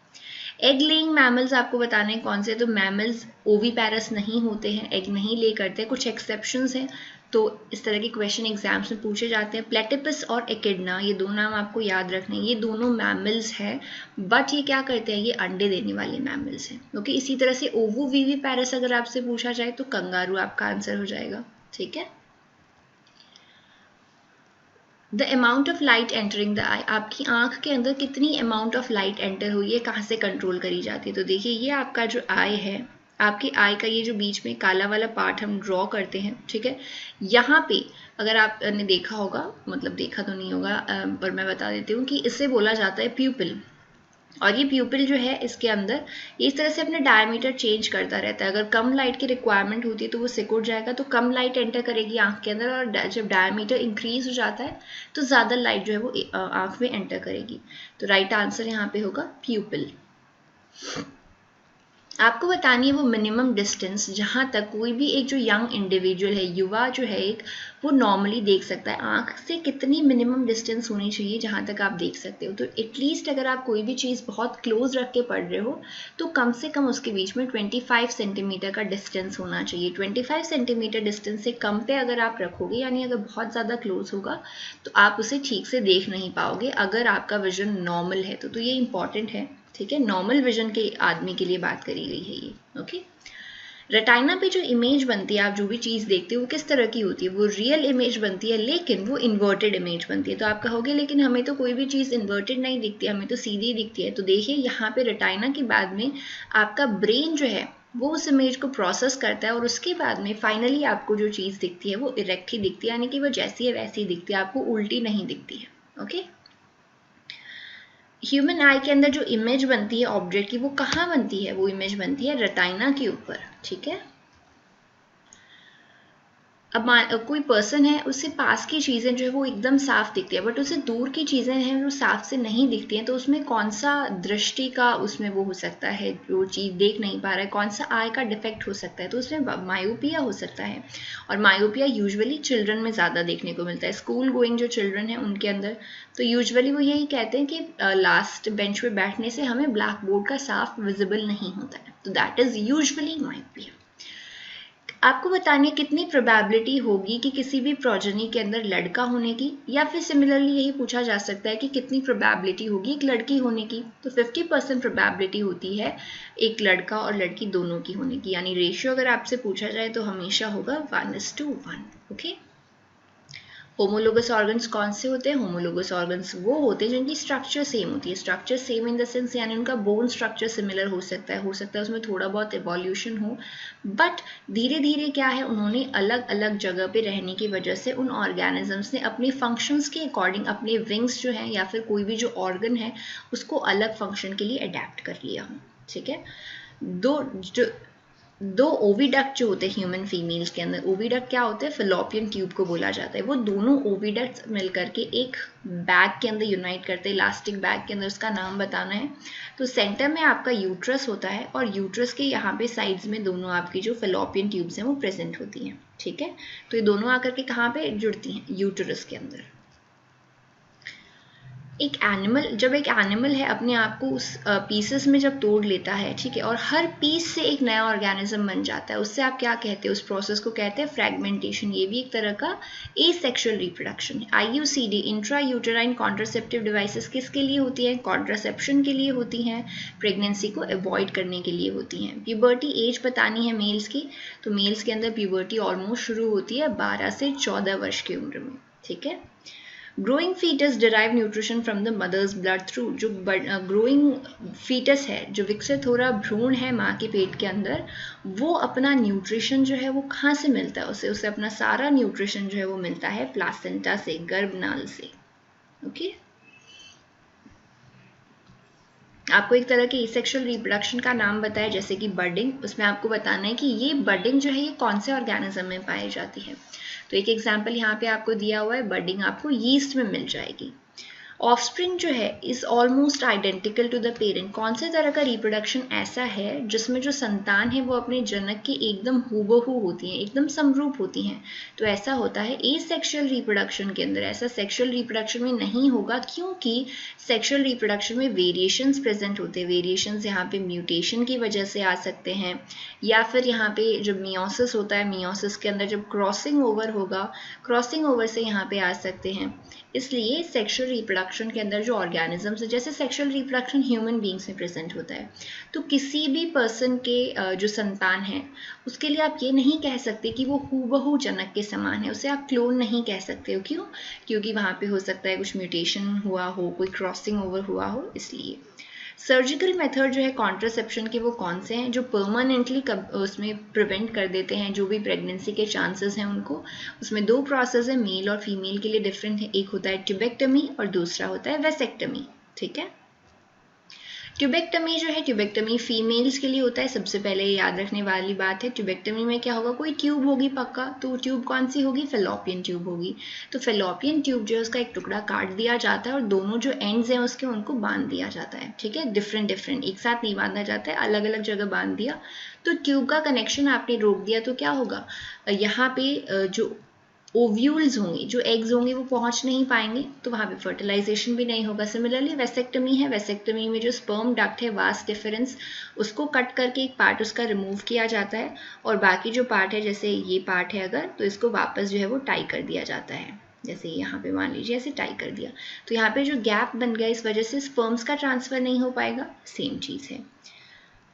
एग लेइंग मैमल्स आपको बताने हैं कौन से, तो मैमल्स ओवीपैरस नहीं होते हैं, एग नहीं ले करते, कुछ एक्सेप्शंस हैं। तो इस तरह के क्वेश्चन एग्जाम्स में पूछे जाते हैं। प्लेटिपस और एकिडना, ये दो नाम आपको याद रखने हैं, ये दोनों मैमल्स हैं, बट ये क्या करते हैं, ये अंडे देने वाले मैमल्स हैं, ओके। इसी तरह से ओवोविविपैरस अगर आपसे पूछा जाए तो कंगारू आपका आंसर हो जाएगा, ठीक है। The amount of light entering the eye, आपकी आंख के अंदर कितनी अमाउंट ऑफ लाइट एंटर हुई है, कहाँ से कंट्रोल करी जाती है। तो देखिए ये आपका जो आई है, आपकी आई का ये जो बीच में काला वाला पार्ट हम ड्रॉ करते हैं, ठीक है। यहाँ पे अगर आपने देखा होगा, मतलब देखा तो नहीं होगा पर मैं बता देती हूँ कि इससे बोला जाता है प्यूपिल। और ये प्यूपिल जो है इसके अंदर ये इस तरह से अपने डायमीटर चेंज करता रहता है। अगर कम लाइट की रिक्वायरमेंट होती है तो वो सिकुड़ जाएगा, तो कम लाइट एंटर करेगी आंख के अंदर, और जब डायमीटर इंक्रीज हो जाता है तो ज़्यादा लाइट जो है वो आंख में एंटर करेगी। तो राइट आंसर यहाँ पे होगा प्यूपिल। आपको बतानी है वो मिनिमम डिस्टेंस जहाँ तक कोई भी एक जो यंग इंडिविजुअल है, युवा जो है एक, वो नॉर्मली देख सकता है। आंख से कितनी मिनिमम डिस्टेंस होनी चाहिए जहाँ तक आप देख सकते हो, तो एटलीस्ट अगर आप कोई भी चीज़ बहुत क्लोज रख के पढ़ रहे हो तो कम से कम उसके बीच में 25 सेंटीमीटर का डिस्टेंस होना चाहिए। 25 सेंटीमीटर डिस्टेंस से कम पे अगर आप रखोगे, यानी अगर बहुत ज़्यादा क्लोज होगा तो आप उसे ठीक से देख नहीं पाओगे अगर आपका विजन नॉर्मल है तो ये इंपॉर्टेंट है, ठीक है। नॉर्मल विजन के आदमी के लिए बात करी गई है ये, ओके। रेटाइना पे जो इमेज बनती है, आप जो भी चीज़ देखते हो वो किस तरह की होती है, वो रियल इमेज बनती है लेकिन वो इन्वर्टेड इमेज बनती है। तो आप कहोगे लेकिन हमें तो कोई भी चीज़ इन्वर्टेड नहीं दिखती, हमें तो सीधी दिखती है। तो देखिए यहाँ पे रेटाइना के बाद में आपका ब्रेन जो है वो उस इमेज को प्रोसेस करता है और उसके बाद में फाइनली आपको जो चीज़ दिखती है वो इरेक्ट ही दिखती है, यानी कि वो जैसी है वैसी ही दिखती है, आपको उल्टी नहीं दिखती है, ओके। ह्यूमन आई के अंदर जो इमेज बनती है ऑब्जेक्ट की, वो कहाँ बनती है, वो इमेज बनती है रेटाइना के ऊपर, ठीक है। अब कोई पर्सन है, उससे पास की चीज़ें जो है वो एकदम साफ दिखती है, बट उससे दूर की चीज़ें हैं वो साफ से नहीं दिखती हैं। तो उसमें कौन सा दृष्टि का उसमें वो हो सकता है, जो चीज़ देख नहीं पा रहा है, कौन सा आई का डिफेक्ट हो सकता है, तो उसमें मायोपिया हो सकता है। और मायोपिया यूजुअली चिल्ड्रन में ज़्यादा देखने को मिलता है, स्कूल गोइंग जो चिल्ड्रन है उनके अंदर। तो यूजुअली वो यही कहते हैं कि लास्ट बेंच पे बैठने से हमें ब्लैक बोर्ड का साफ विजिबल नहीं होता है, तो दैट इज़ यूजुअली मायोपिया। आपको बताने कितनी प्रोबेबिलिटी होगी कि किसी भी प्रोजेनी के अंदर लड़का होने की, या फिर सिमिलरली यही पूछा जा सकता है कि कितनी प्रोबेबिलिटी होगी एक लड़की होने की। तो 50% प्रोबेबिलिटी होती है एक लड़का और लड़की दोनों की होने की, यानी रेशियो अगर आपसे पूछा जाए तो हमेशा होगा 1:1, ओके। होमोलोगस ऑर्गन्स कौन से होते हैं? होमोलोगस ऑर्गन्स वो होते हैं जिनकी स्ट्रक्चर सेम होती है। Structure same in the sense यानी उनका बोन स्ट्रक्चर सिमिलर हो सकता है उसमें थोड़ा बहुत इवोल्यूशन हो, बट धीरे धीरे क्या है, उन्होंने अलग अलग जगह पे रहने की वजह से उन ऑर्गेनिजम्स ने अपने फंक्शंस के अकॉर्डिंग अपने विंग्स जो है या फिर कोई भी जो ऑर्गन है उसको अलग फंक्शन के लिए अडेप्ट कर लिया। ठीक है, दो ओविडक्ट जो होते हैं ह्यूमन फीमेल्स के अंदर, ओविडक्ट क्या होते हैं? फेलोपियन ट्यूब को बोला जाता है। वो दोनों ओविडक्ट मिलकर के एक बैग के अंदर यूनाइट करते हैं, इलास्टिक बैग के अंदर, उसका नाम बताना है। तो सेंटर में आपका यूट्रस होता है और यूट्रस के यहाँ पे साइड्स में दोनों आपकी जो फेलोपियन ट्यूब्स हैं वो प्रेजेंट होती हैं। ठीक है, तो ये दोनों आकर के कहाँ पे जुड़ती हैं? यूट्रस के अंदर। जब एक एनिमल है अपने आप को उस पीसेस में जब तोड़ लेता है, ठीक है, और हर पीस से एक नया ऑर्गेनिज्म बन जाता है, उससे आप क्या कहते हैं? उस प्रोसेस को कहते हैं फ्रेगमेंटेशन। ये भी एक तरह का एसेक्सुअल रिप्रोडक्शन है। IUCD intra uterine contraceptive devices किसके लिए होती है? कॉन्ट्रासेप्शन के लिए होती हैं, प्रेगनेंसी को अवॉइड करने के लिए होती हैं। प्यूबर्टी एज बतानी है मेल्स की, तो मेल्स के अंदर प्यूबर्टी ऑलमोस्ट शुरू होती है 12 से 14 वर्ष की उम्र में। ठीक है, growing foetus derive nutrition from the mother's blood through. जो ग्रोइंग फीटस है, जो विकसित हो रहा भ्रूण है माँ के पेट के अंदर, वो अपना न्यूट्रिशन जो है वो कहाँ से मिलता है? उसे अपना सारा न्यूट्रिशन जो है वो मिलता है प्लासेंटा से, गर्भनाल से। ओके, आपको एक तरह के एसेक्सुअल रिप्रोडक्शन का नाम बताया जैसे कि बर्डिंग। उसमें आपको बताना है कि ये बर्डिंग जो है ये कौन से ऑर्गेनिज्म में पाई जाती है। तो एक एग्जांपल यहाँ पे आपको दिया हुआ है, बर्डिंग आपको यीस्ट में मिल जाएगी। ऑफस्प्रिंग जो है is almost identical to the parent. कौन से तरह का रिप्रोडक्शन ऐसा है जिसमें जो संतान है वो अपने जनक की एकदम हूबहू होती हैं, एकदम समरूप होती हैं? तो ऐसा होता है एसेक्सुअल रिप्रोडक्शन के अंदर। ऐसा सेक्सुअल रिप्रोडक्शन में नहीं होगा, क्योंकि सेक्सुअल रिप्रोडक्शन में वेरिएशंस प्रेजेंट होते हैं। वेरिएशंस यहाँ पे म्यूटेशन की वजह से आ सकते हैं, या फिर यहाँ पे जब मियोसिस होता है, मियोसिस के अंदर जब क्रॉसिंग ओवर होगा, क्रॉसिंग ओवर से यहाँ पे आ सकते हैं। इसलिए सेक्सुअल रिप्रोडक्शन के अंदर जो ऑर्गेनिजम्स है, जैसे सेक्सुअल रिप्रोडक्शन ह्यूमन बींग्स में प्रेजेंट होता है, तो किसी भी पर्सन के जो संतान है उसके लिए आप ये नहीं कह सकते कि वो हूबहू जनक के समान है, उसे आप क्लोन नहीं कह सकते हो। क्यों? क्योंकि वहाँ पे हो सकता है कुछ म्यूटेशन हुआ हो, कोई क्रॉसिंग ओवर हुआ हो, इसलिए। सर्जिकल मेथड जो है कॉन्ट्रासेप्शन के वो कौन से हैं जो परमानेंटली उसमें प्रिवेंट कर देते हैं जो भी प्रेगनेंसी के चांसेस हैं उनको? उसमें दो प्रोसेस है, मेल और फीमेल के लिए डिफरेंट है। एक होता है ट्यूबेक्टमी और दूसरा होता है वेसेक्टमी। ठीक है, ट्यूबेक्टमी जो है, ट्यूबेक्टमी फीमेल्स के लिए होता है। सबसे पहले याद रखने वाली बात है, ट्यूबेक्टमी में क्या होगा? कोई ट्यूब होगी पक्का, तो ट्यूब कौन सी होगी? फेलोपियन ट्यूब होगी। तो फेलोपियन ट्यूब जो है उसका एक टुकड़ा काट दिया जाता है और दोनों जो एंड्स हैं उसके उनको बांध दिया जाता है। ठीक है, डिफरेंट एक साथ नहीं बांधा जाता है, अलग अलग जगह बांध दिया। तो ट्यूब का कनेक्शन आपने रोक दिया तो क्या होगा? यहाँ पे जो ओव्यूल्स होंगे, जो एग्स होंगे वो पहुंच नहीं पाएंगे, तो वहाँ पे फर्टिलाइजेशन भी नहीं होगा। सिमिलरली वेसेक्टमी है, वेसेक्टमी में जो स्पर्म डक्ट है, वास डिफरेंस, उसको कट करके एक पार्ट उसका रिमूव किया जाता है और बाकी जो पार्ट है, जैसे ये पार्ट है अगर, तो इसको वापस जो है वो टाई कर दिया जाता है। जैसे यहाँ पे मान लीजिए ऐसे टाई कर दिया, तो यहाँ पे जो गैप बन गया इस वजह से स्पर्म्स का ट्रांसफर नहीं हो पाएगा। सेम चीज़ है।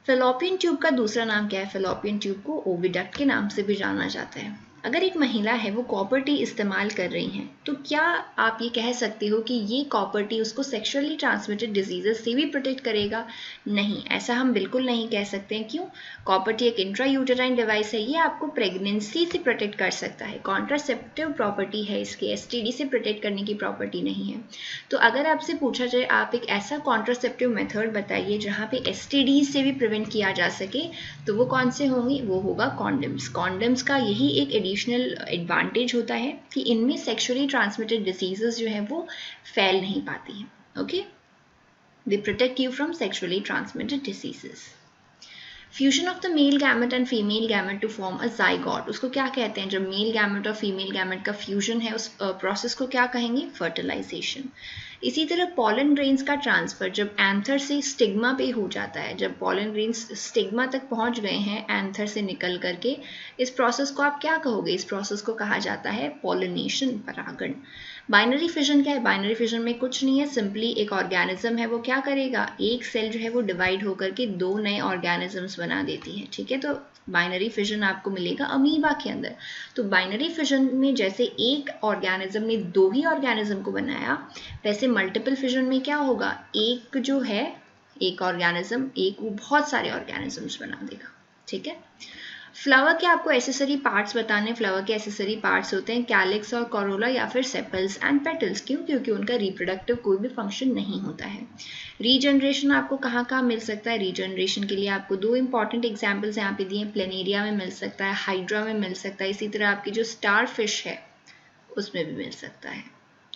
फेलोपियन ट्यूब का दूसरा नाम क्या है? फेलोपियन ट्यूब को ओविडक्ट के नाम से भी जाना जाता है। अगर एक महिला है वो कॉपर टी इस्तेमाल कर रही हैं, तो क्या आप ये कह सकते हो कि ये कॉपर टी उसको सेक्सुअली ट्रांसमिटेड डिजीजेस से भी प्रोटेक्ट करेगा? नहीं, ऐसा हम बिल्कुल नहीं कह सकते हैं। क्यों? कॉपर टी एक इंट्रा यूटेराइन डिवाइस है, ये आपको प्रेगनेंसी से प्रोटेक्ट कर सकता है, कॉन्ट्रासेप्टिव प्रॉपर्टी है इसकी, STD से प्रोटेक्ट करने की प्रॉपर्टी नहीं है। तो अगर आपसे पूछा जाए आप एक ऐसा कॉन्ट्रासेप्टिव मेथड बताइए जहाँ पे STD से भी प्रिवेंट किया जा सके, तो वो कौन से होंगे? वो होगा कॉन्डम्स। कॉन्डम्स का यही एक एडिशनल एडवांटेज होता है कि इनमें सेक्सुअली ट्रांसमिटेड डिसीजेस जो है वो फैल नहीं पाती हैं। Okay, they protect you from sexually transmitted diseases. Fusion of the male gamete and female gamete to form a zygote, उसको क्या कहते हैं? जब मेल गैमेट और फीमेल गैमेट का फ्यूजन है उस प्रोसेस को क्या कहेंगे? फर्टिलाइजेशन। इसी तरह पॉलन ग्रेन्स का ट्रांसफर जब एंथर से स्टिग्मा पे हो जाता है, जब पॉलन ग्रेन्स स्टिग्मा तक पहुंच गए हैं एंथर से निकल करके, इस प्रोसेस को आप क्या कहोगे? इस प्रोसेस को कहा जाता है पॉलिनेशन, परागण। बाइनरी फिजन क्या है? बाइनरी फिजन में कुछ नहीं है, सिंपली एक ऑर्गेनिज्म है वो क्या करेगा, एक सेल जो है वो डिवाइड होकर के दो नए ऑर्गेनिजम्स बना देती है, ठीक है। तो बाइनरी फिजन आपको मिलेगा अमीबा के अंदर। तो बाइनरी फिजन में जैसे एक ऑर्गेनिज्म ने दो ही ऑर्गेनिज्म को बनाया, वैसे मल्टीपल फिजन में क्या होगा, एक जो है एक ऑर्गेनिज्म एक वो बहुत सारे ऑर्गेनिजम्स बना देगा, ठीक है। फ्लावर के आपको एसेसरी पार्ट्स बताने, फ्लावर के एसेसरी पार्ट्स होते हैं कैलिक्स और कोरोला या फिर सेपल्स एंड पेटल्स। क्यों? क्योंकि उनका रिप्रोडक्टिव कोई भी फंक्शन नहीं होता है। रीजनरेशन आपको कहाँ कहाँ मिल सकता है? रीजनरेशन के लिए आपको दो इंपॉर्टेंट एग्जाम्पल्स यहाँ पे दिए, प्लेनेरिया में मिल सकता है, हाइड्रा में मिल सकता है, इसी तरह आपकी जो स्टार फिश है उसमें भी मिल सकता है,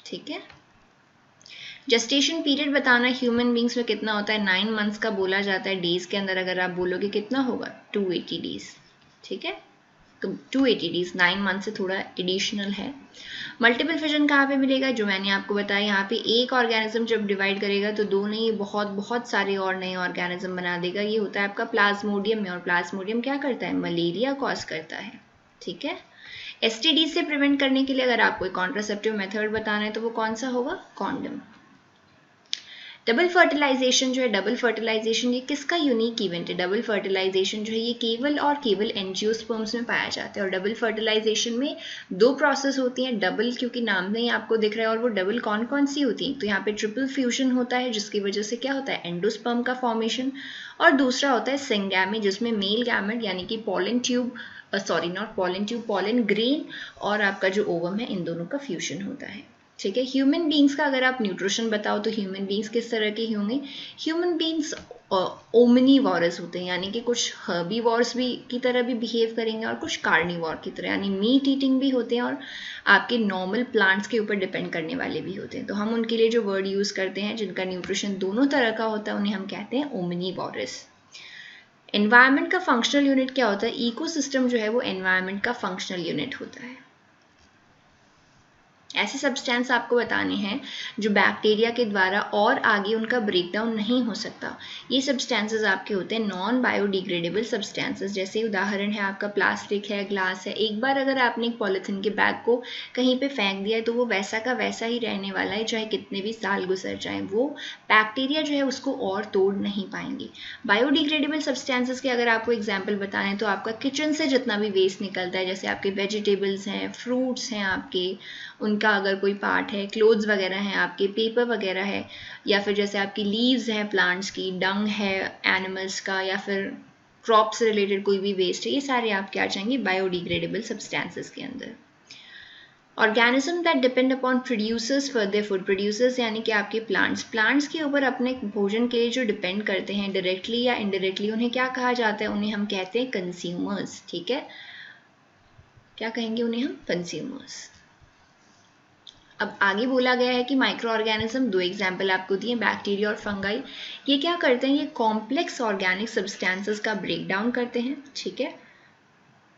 ठीक है। जेस्टेशन पीरियड बताना, ह्यूमन बींग्स में कितना होता है? 9 मंथ्स का बोला जाता है। डेज के अंदर अगर आप बोलोगे कितना होगा? 280 डेज, ठीक है। तो 280 डेज 9 मंथ से थोड़ा एडिशनल है। मल्टीपल फिजन कहाँ पे मिलेगा? जो मैंने आपको बताया, यहाँ पे एक ऑर्गेनिज्म जब डिवाइड करेगा तो दो नहीं बहुत बहुत सारे और नए ऑर्गेनिज्म बना देगा। ये होता है आपका प्लाज्मोडियम में, और प्लाज्मोडियम क्या करता है? मलेरिया कॉज करता है, ठीक है। एसटीडी से प्रिवेंट करने के लिए अगर आपको एक कॉन्ट्रासेप्टिव मेथड बताना है तो वो कौन सा होगा? कॉन्डम। डबल फर्टिलाइजेशन जो है, डबल फर्टिलाइजेशन ये किसका यूनिक इवेंट है? डबल फर्टिलाइजेशन जो है ये केवल और केवल एंजियोस्पर्म्स में पाया जाता है। और डबल फर्टिलाइजेशन में दो प्रोसेस होती हैं, डबल क्योंकि नाम में ही आपको दिख रहा है, और वो डबल कौन कौन सी होती हैं? तो यहाँ पे ट्रिपल फ्यूजन होता है जिसकी वजह से क्या होता है? एंडोस्पर्म का फॉर्मेशन। और दूसरा होता है सिंगैमी जिसमें मेल गैमेट यानी कि pollen tube, sorry not pollen tube, pollen grain और आपका जो ओवम है, इन दोनों का फ्यूजन होता है, ठीक है। ह्यूमन बींग्स का अगर आप न्यूट्रिशन बताओ तो ह्यूमन बींग्स किस तरह के होंगे? ह्यूमन बींग्स ओमनीवोरस होते हैं, यानी कि कुछ हर्बीवोर्स भी की तरह भी बिहेव करेंगे और कुछ कार्निवोर की तरह, यानी मीट ईटिंग भी होते हैं और आपके नॉर्मल प्लांट्स के ऊपर डिपेंड करने वाले भी होते हैं। तो हम उनके लिए जो वर्ड यूज करते हैं जिनका न्यूट्रिशन दोनों तरह का होता है उन्हें हम कहते हैं ओमनीवोरस। एनवायरनमेंट का फंक्शनल यूनिट क्या होता है? इकोसिस्टम जो है वो एनवायरनमेंट का फंक्शनल यूनिट होता है। ऐसे सब्सटेंस आपको बताने हैं जो बैक्टीरिया के द्वारा और आगे उनका ब्रेकडाउन नहीं हो सकता। ये सब्सटेंसेस आपके होते हैं नॉन बायोडिग्रेडेबल सब्सटेंसेस। जैसे उदाहरण है आपका प्लास्टिक है, ग्लास है। एक बार अगर आपने एक पॉलिथीन के बैग को कहीं पे फेंक दिया है तो वो वैसा का वैसा ही रहने वाला है, चाहे कितने भी साल गुजर जाएं। वो बैक्टीरिया जो है उसको और तोड़ नहीं पाएंगे। बायोडिग्रेडेबल सब्सटेंसेस के अगर आपको एग्जाम्पल बताएं तो आपका किचन से जितना भी वेस्ट निकलता है, जैसे आपके वेजिटेबल्स हैं, फ्रूट्स हैं आपके, उनका अगर कोई पार्ट है, क्लोथ्स वगैरह हैं आपके, पेपर वगैरह है, या फिर जैसे आपकी लीव्स हैं प्लांट्स की, डंग है एनिमल्स का, या फिर क्रॉप से रिलेटेड कोई भी वेस्ट है, ये सारे आप क्या चाहेंगे? बायोडिग्रेडेबल सब्सटेंसेस के अंदर। Organism that depend upon producers for their food, producers यानी कि आपके प्लांट्स के ऊपर अपने भोजन के लिए जो डिपेंड करते हैं डायरेक्टली या इनडायरेक्टली, उन्हें क्या कहा जाता है? उन्हें हम कहते हैं कंज्यूमर्स, ठीक है। क्या कहेंगे उन्हें हम? कंज्यूमर्स। अब आगे बोला गया है कि माइक्रो ऑर्गेनिज्म, दो एग्जाम्पल आपको दिए, बैक्टीरिया और फंगाई। ये क्या करते हैं? ये कॉम्प्लेक्स ऑर्गेनिक सब्सटेंसेस का ब्रेकडाउन करते हैं, ठीक है।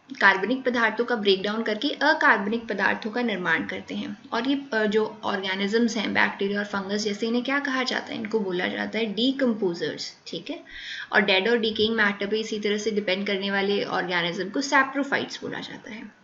कार्बनिक पदार्थों का ब्रेकडाउन करके अकार्बनिक पदार्थों का निर्माण करते हैं। और ये जो ऑर्गेनिजम्स हैं बैक्टीरिया और फंगस जैसे, इन्हें क्या कहा जाता है? इनको बोला जाता है डीकम्पोजर्स, ठीक है। और डेड और डिकेइंग मैटर पे इसी तरह से डिपेंड करने वाले ऑर्गेनिज्म को सैप्रोफाइट्स बोला जाता है।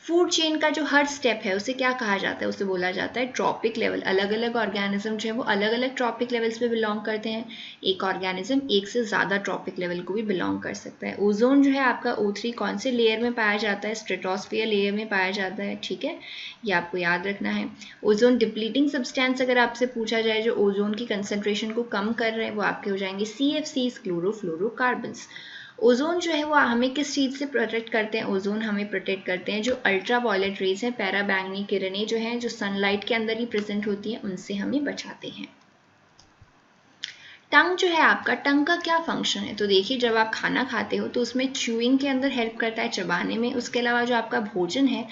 फूड चेन का जो हर स्टेप है उसे क्या कहा जाता है? उसे बोला जाता है ट्रॉपिक लेवल। अलग अलग ऑर्गेनिज्म जो है वो अलग अलग ट्रॉपिक लेवल्स पे बिलोंग करते हैं। एक ऑर्गेनिज्म एक से ज़्यादा ट्रॉपिक लेवल को भी बिलोंग कर सकता है। ओजोन जो है आपका O3 कौन से लेयर में पाया जाता है? स्ट्रेटोस्फियर लेयर में पाया जाता है, ठीक है। ये आपको याद रखना है। ओजोन डिप्लीटिंग सब्सटेंस अगर आपसे पूछा जाए जो ओजोन की कंसनट्रेशन को कम कर रहे हैं, वो आपके हो जाएंगे CFCs, क्लोरोफ्लोरोकार्बन्स। ओजोन जो है वो हमें किस चीज़ से प्रोटेक्ट करते हैं? ओजोन हमें प्रोटेक्ट करते हैं जो अल्ट्रा वायलेट रेज हैं, पैराबैंगनी किरणें जो हैं, जो सनलाइट के अंदर ही प्रेजेंट होती हैं, उनसे हमें बचाते हैं। टंग जो है आपका, टंग का क्या फंक्शन है? तो देखिए जब आप खाना खाते हो तो उसमें च्यूइंग के अंदर हेल्प करता है, चबाने में। उसके अलावा जो आपका भोजन है,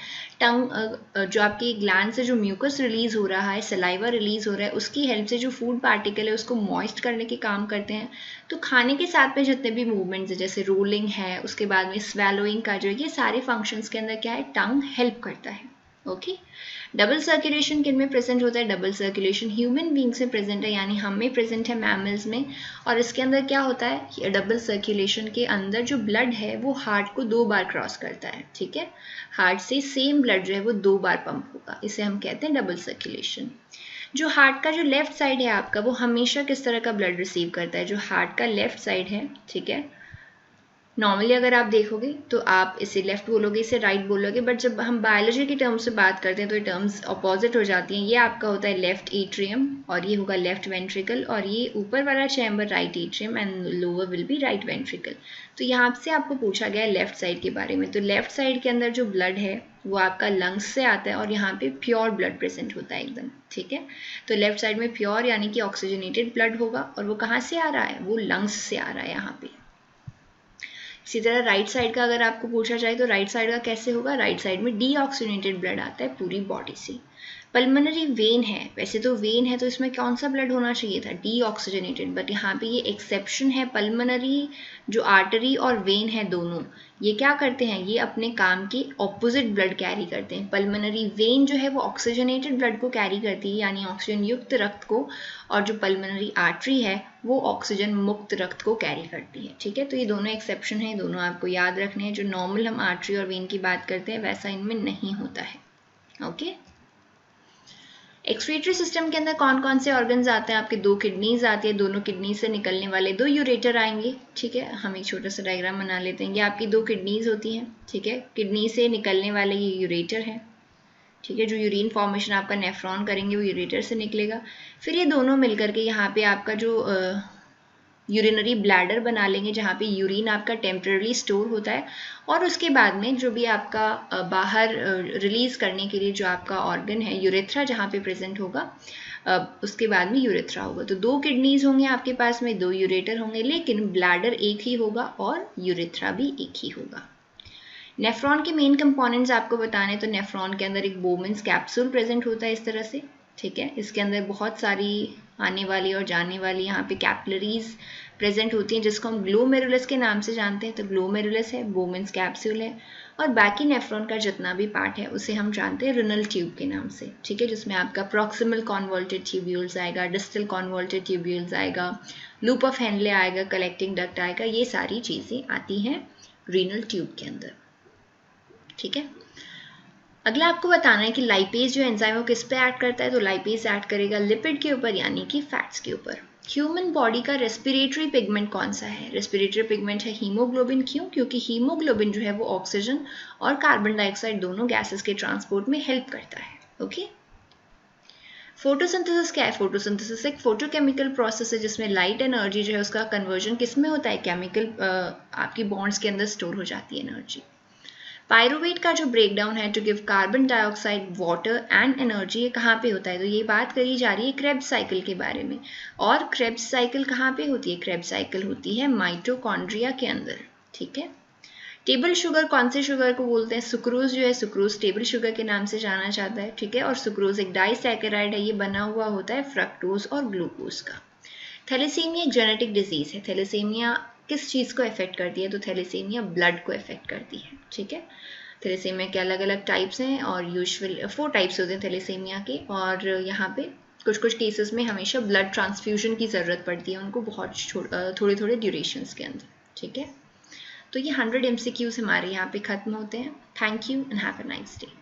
टंग जो आपकी ग्लैंड से जो म्यूकस रिलीज हो रहा है, सलाइवा रिलीज हो रहा है, उसकी हेल्प से जो फूड पार्टिकल है उसको मॉइस्ट करने के काम करते हैं। तो खाने के साथ में जितने भी मूवमेंट्स है, जैसे रोलिंग है, उसके बाद में स्वैलोइंग का जो, ये सारे फंक्शंस के अंदर क्या है? टंग हेल्प करता है, ओके। डबल सर्कुलेशन किन में प्रेजेंट होता है? डबल सर्कुलेशन ह्यूमन बींग्स में प्रेजेंट है, यानी हम में प्रेजेंट है, मैमल्स में। और इसके अंदर क्या होता है? डबल सर्कुलेशन के अंदर जो ब्लड है वो हार्ट को 2 बार क्रॉस करता है, ठीक है। हार्ट से सेम ब्लड जो है वो 2 बार पंप होगा, इसे हम कहते हैं डबल सर्कुलेशन। जो हार्ट का जो लेफ्ट साइड है आपका, वो हमेशा किस तरह का ब्लड रिसीव करता है? जो हार्ट का लेफ्ट साइड है, ठीक है, नॉर्मली अगर आप देखोगे तो आप इसे लेफ्ट बोलोगे, इसे राइट बोलोगे, बट जब हम बायोलॉजी के टर्म्स से बात करते हैं तो ये टर्म्स अपोजिट हो जाती हैं। ये आपका होता है लेफ्ट एट्रियम और ये होगा लेफ्ट वेंट्रिकल, और ये ऊपर वाला chamber right atrium and lower will be right ventricle. तो यहाँ से आपको पूछा गया है लेफ्ट साइड के बारे में। तो लेफ्ट साइड के अंदर जो ब्लड है वो आपका लंग्स से आता है और यहाँ पे प्योर ब्लड प्रेजेंट होता है एकदम, ठीक है। तो लेफ्ट साइड में प्योर यानी कि ऑक्सीजनेटेड ब्लड होगा, और वो कहाँ से आ रहा है? वो लंग्स से आ रहा है यहाँ पे। इसी तरह राइट साइड का अगर आपको पूछा जाए तो राइट साइड का कैसे होगा? राइट साइड में डीऑक्सीजनेटेड ब्लड आता है पूरी बॉडी से। पल्मोनरी वेन है, वैसे तो वेन है तो इसमें कौन सा ब्लड होना चाहिए था? डीऑक्सीजनेटेड, बट यहाँ पे ये एक्सेप्शन है। पल्मोनरी जो आर्टरी और वेन है दोनों, ये क्या करते हैं? ये अपने काम के ऑपोजिट ब्लड कैरी करते हैं। पल्मोनरी वेन जो है वो ऑक्सीजनेटेड ब्लड को कैरी करती है, यानी ऑक्सीजन युक्त रक्त को, और जो पल्मोनरी आर्टरी है वो ऑक्सीजन मुक्त रक्त को कैरी करती है, ठीक है। तो ये दोनों एक्सेप्शन है, दोनों आपको याद रखने हैं। जो नॉर्मल हम आर्टरी और वेन की बात करते हैं वैसा इनमें नहीं होता है, ओके। एक्सक्रीटरी सिस्टम के अंदर कौन कौन से ऑर्गन्स आते हैं? आपके 2 किडनीज आती है, दोनों किडनी से निकलने वाले 2 यूरेटर आएंगे, ठीक है। हम एक छोटा सा डायग्राम बना लेते हैं। ये आपकी 2 किडनीज होती हैं, ठीक है। किडनी से निकलने वाले ये यूरेटर है, ठीक है। जो यूरिन फॉर्मेशन आपका नेफ्रॉन करेंगे वो यूरेटर से निकलेगा। फिर ये दोनों मिलकर के यहाँ पे आपका जो यूरिनरी ब्लैडर बना लेंगे, जहाँ पे यूरिन आपका टेम्पररी स्टोर होता है, और उसके बाद में जो भी आपका बाहर रिलीज करने के लिए जो आपका ऑर्गन है यूरेथ्रा जहाँ पे प्रेजेंट होगा, उसके बाद में यूरेथ्रा होगा। तो 2 किडनीज होंगे आपके पास में, 2 यूरेटर होंगे, लेकिन ब्लैडर एक ही होगा और यूरेथ्रा भी एक ही होगा। नेफ्रॉन के मेन कंपोनेंट्स आपको बताने, तो नेफ्रॉन के अंदर एक बोमेंस कैप्सूल प्रेजेंट होता है इस तरह से, ठीक है। इसके अंदर बहुत सारी आने वाली और जाने वाली यहाँ पे कैपिलरीज प्रेजेंट होती हैं, जिसको हम ग्लोमेरुलस के नाम से जानते हैं। तो ग्लोमेरुलस है, बोमेंस कैप्सूल है, और बाकी नेफ्रॉन का जितना भी पार्ट है उसे हम जानते हैं रिनल ट्यूब के नाम से, ठीक है। जिसमें आपका प्रॉक्सिमल कॉन्वोल्टेड ट्यूब्यूल्स आएगा, डिस्टल कॉन्वोल्टेड ट्यूब्यूल्स आएगा, लूप ऑफ हेनले आएगा, कलेक्टिंग डक्ट आएगा, ये सारी चीज़ें आती हैं रीनल ट्यूब के अंदर, ठीक है। अगला आपको बताना है कि लाइपेज जो एंजाइम है किस पे एक्ट करता है। तो लाइपेज एक्ट करेगा लिपिड के ऊपर, यानी कि फैट्स के ऊपर। ह्यूमन बॉडी का रेस्पिरेटरी पिगमेंट कौन सा है? रेस्पिरेटरी पिगमेंट है हीमोग्लोबिन। क्यों? क्योंकि हीमोग्लोबिन जो है वो ऑक्सीजन और कार्बन डाइऑक्साइड दोनों गैसेस के ट्रांसपोर्ट में हेल्प करता है, ओके। फोटोसिंथेसिस क्या है? फोटोसिंथेसिस एक फोटोकेमिकल प्रोसेस है जिसमें लाइट एनर्जी जो है उसका कन्वर्जन किस में होता है? केमिकल आपकी बॉन्ड्स के अंदर स्टोर हो जाती है एनर्जी। पायरुवेट का जो ब्रेकडाउन है to give carbon dioxide, water and energy, ये कहाँ पे होता है? तो ये बात करी जा रही है क्रेब्स साइकिल के बारे में। और क्रेब्स साइकिल कहाँ पे होती है? क्रेब्स साइकिल होती है माइटोकॉन्ड्रिया के अंदर, ठीक है। टेबल शुगर कौन से शुगर को बोलते हैं? सुक्रोज जो है, सुक्रोज टेबल शुगर के नाम से जाना जाता है, ठीक है। और सुक्रोज एक डाइसैकेराइड है, ये बना हुआ होता है फ्रक्टोज और ग्लूकोज का। थैलेसीमिया एक जेनेटिक डिजीज है। थैलेसीमिया किस चीज़ को इफेक्ट करती है? तो थैलेसीमिया ब्लड को इफेक्ट करती है, ठीक है। थैलेसीमिया के अलग अलग टाइप्स हैं, और यूजुअल 4 टाइप्स होते हैं थैलेसीमिया के, और यहाँ पे कुछ कुछ केसेस में हमेशा ब्लड ट्रांसफ्यूजन की ज़रूरत पड़ती है उनको, बहुत थोड़े थोड़े ड्यूरेशंस के अंदर, ठीक है। तो ये 100 MCQs हमारे यहाँ पे ख़त्म होते हैं। Thank you and have a nice day.